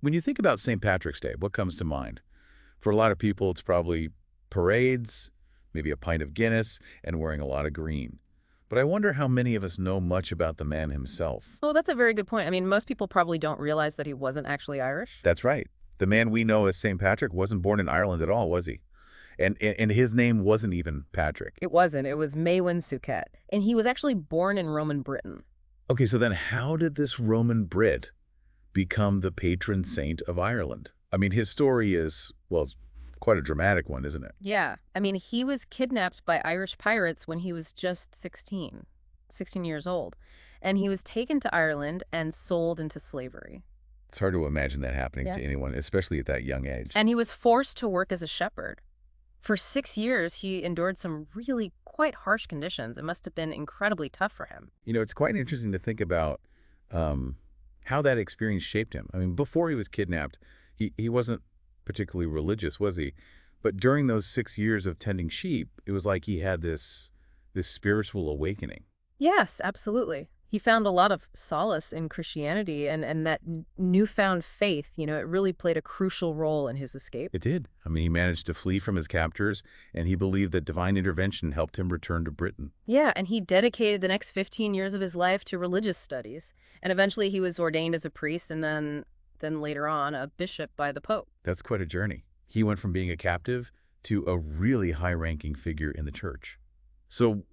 When you think about St. Patrick's Day, what comes to mind? For a lot of people, it's probably parades, maybe a pint of Guinness, and wearing a lot of green. But I wonder how many of us know much about the man himself. Oh, that's a very good point. I mean, most people probably don't realize that he wasn't actually Irish. That's right. The man we know as St. Patrick wasn't born in Ireland at all, was he? And his name wasn't even Patrick. It wasn't. It was Maewyn Suchet. And he was actually born in Roman Britain. Okay, so then how did this Roman Brit become the patron saint of Ireland? I mean, his story is, well, it's quite a dramatic one, isn't it? Yeah. I mean, he was kidnapped by Irish pirates when he was just 16 years old. And he was taken to Ireland and sold into slavery. It's hard to imagine that happening Yeah. to anyone, especially at that young age. And he was forced to work as a shepherd. For 6 years, he endured some really quite harsh conditions. It must have been incredibly tough for him. You know, it's quite interesting to think about how that experience shaped him. I mean, before he was kidnapped, he wasn't particularly religious, was he? But during those 6 years of tending sheep, it was like he had this spiritual awakening. Yes, absolutely. He found a lot of solace in Christianity and that newfound faith, it really played a crucial role in his escape. It did. I mean, he managed to flee from his captors, and he believed that divine intervention helped him return to Britain. Yeah, and he dedicated the next 15 years of his life to religious studies. And eventually he was ordained as a priest and then later on a bishop by the Pope. That's quite a journey. He went from being a captive to a really high-ranking figure in the church. So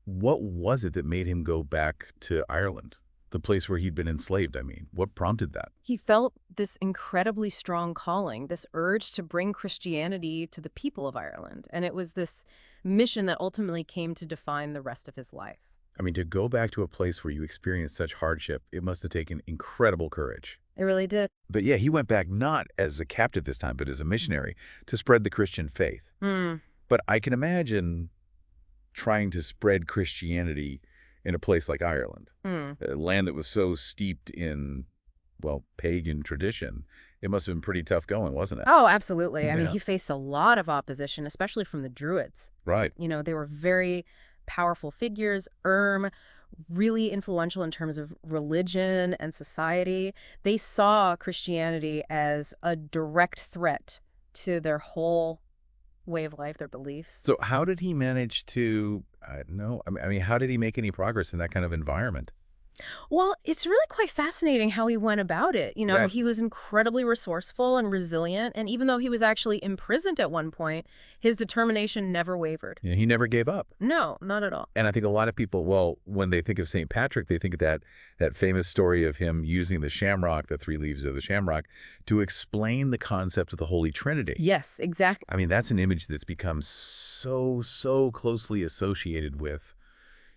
what was it that made him go back to Ireland, the place where he'd been enslaved, I mean? What prompted that? He felt this incredibly strong calling, this urge to bring Christianity to the people of Ireland. And it was this mission that ultimately came to define the rest of his life. I mean, to go back to a place where you experienced such hardship, it must have taken incredible courage. It really did. But yeah, he went back not as a captive this time, but as a missionary to spread the Christian faith. Hmm. But I can imagine trying to spread Christianity in a place like Ireland, Hmm. a land that was so steeped in, well, pagan tradition. It must have been pretty tough going, wasn't it? Oh, absolutely. I mean, Yeah. he faced a lot of opposition, especially from the Druids. Right. They were very powerful figures, really influential in terms of religion and society. They saw Christianity as a direct threat to their whole way of life, their beliefs. So how did he manage to, I don't know, I mean, how did he make any progress in that kind of environment? Well, it's really quite fascinating how he went about it. Right. He was incredibly resourceful and resilient, and even though he was actually imprisoned at one point, his determination never wavered. Yeah, he never gave up. No, not at all. And I think a lot of people, well, when they think of St. Patrick, they think of that famous story of him using the shamrock, the 3 leaves of the shamrock, to explain the concept of the Holy Trinity. Yes, exactly. I mean, that's an image that's become so closely associated with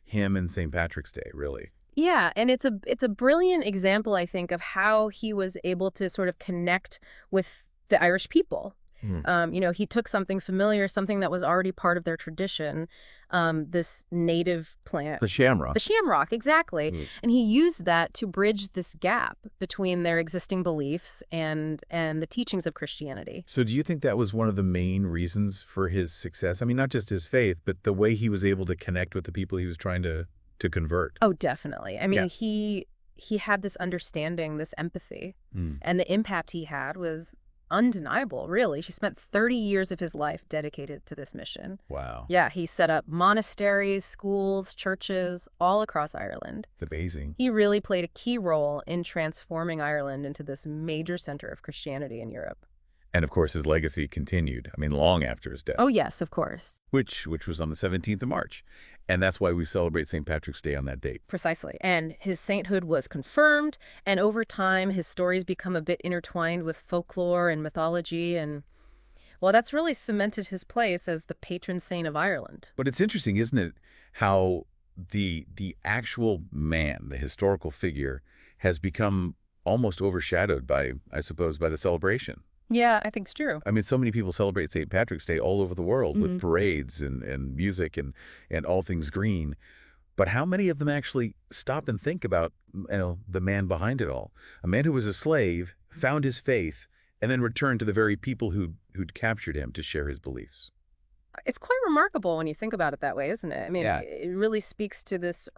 him and St. Patrick's Day, really. Yeah, and it's a brilliant example, I think, of how he was able to sort of connect with the Irish people. Hmm. He took something familiar, something that was already part of their tradition, this native plant. The shamrock. The shamrock, exactly. Mm. And he used that to bridge this gap between their existing beliefs and the teachings of Christianity. So do you think that was one of the main reasons for his success? I mean, not just his faith, but the way he was able to connect with the people he was trying to convert. Oh, definitely. I mean, Yeah. he had this understanding, this empathy, Mm. and the impact he had was undeniable, really. She spent 30 years of his life dedicated to this mission. Wow. Yeah, he set up monasteries, schools, churches all across Ireland. It's amazing. He really played a key role in transforming Ireland into this major center of Christianity in Europe. And of course, his legacy continued, I mean, long after his death, Oh, yes, of course. which was on the 17th of March. And that's why we celebrate St. Patrick's Day on that date. Precisely. And his sainthood was confirmed, and over time, his stories become a bit intertwined with folklore and mythology, and, well, that's really cemented his place as the patron saint of Ireland. But it's interesting, isn't it, how the actual man, the historical figure, has become almost overshadowed by, I suppose, by the celebration. Yeah, I think it's true. I mean, so many people celebrate St. Patrick's Day all over the world Mhm. with parades and music and all things green. But how many of them actually stop and think about, the man behind it all? A man who was a slave, found his faith, and then returned to the very people who'd captured him to share his beliefs. It's quite remarkable when you think about it that way, isn't it? I mean, Yeah. it really speaks to this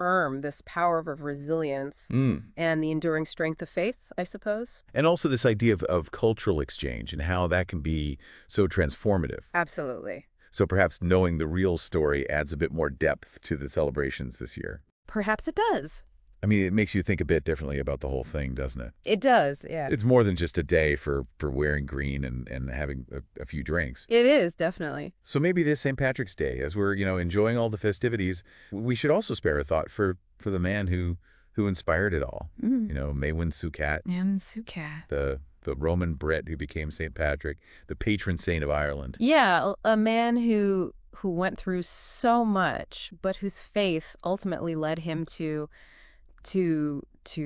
this power of resilience Mm. and the enduring strength of faith, I suppose. And also this idea of cultural exchange and how that can be so transformative. Absolutely. So perhaps knowing the real story adds a bit more depth to the celebrations this year. Perhaps it does. I mean, it makes you think a bit differently about the whole thing, doesn't it? It does, yeah. It's more than just a day for wearing green and having a few drinks. It is, definitely. So maybe this St. Patrick's Day, as we're, enjoying all the festivities, we should also spare a thought for the man who inspired it all. Mm. Maewyn Succat, And Sukat. the Roman Brit who became St. Patrick, the patron saint of Ireland. Yeah, a man who went through so much, but whose faith ultimately led him to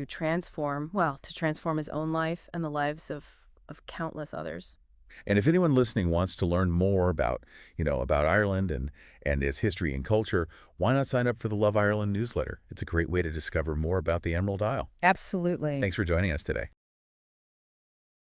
transform his own life and the lives of countless others. And if anyone listening wants to learn more about, about Ireland and its history and culture, why not sign up for the Love Ireland newsletter? It's a great way to discover more about the Emerald Isle. Absolutely. Thanks for joining us today.